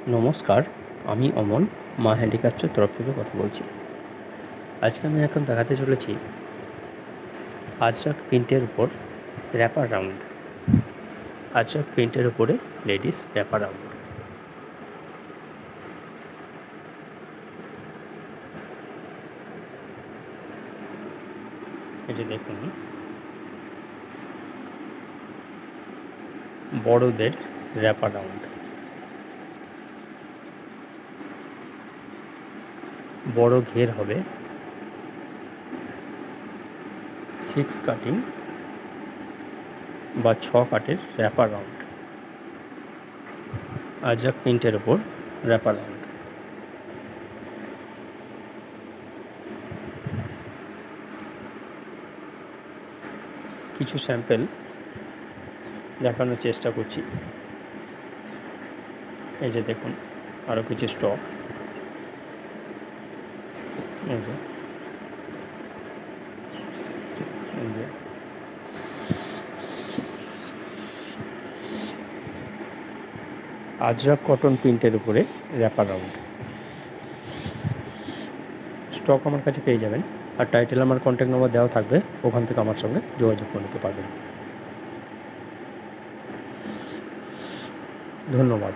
নমস্কার, আমি অমন মা হ্যান্ডিক্রাফটসের তরফ থেকে কথা বলছি। আজকে আমি এখন দেখাতে চলেছি আজরাক প্রিন্টের উপর র্যাপার রাউন্ড। আজরাক প্রিন্টের উপরে লেডিস র্যাপার রাউন্ড। এই যে দেখুন, বড়দের র্যাপার রাউন্ড। বড় ঘের হবে 6 কাটিং বা 6 কাটের র্যাপার রাউন্ড। আজরাক প্রিন্টের উপর র্যাপার রাউন্ড। কিছু স্যাম্পল দেখানোর চেষ্টা করছি। এই যে দেখুন, আরও কিছু স্টক। এই যে আজরাক কটন প্রিন্টের উপরে র্যাপার রাউন্ড। স্টক আমার কাছে পেয়ে যাবেন, আর টাইটেল আমার কন্ট্যাক্ট নাম্বার দেওয়া থাকবে, ওখান থেকে আমার সঙ্গে যোগাযোগ করে নিতে পারবেন। ধন্যবাদ।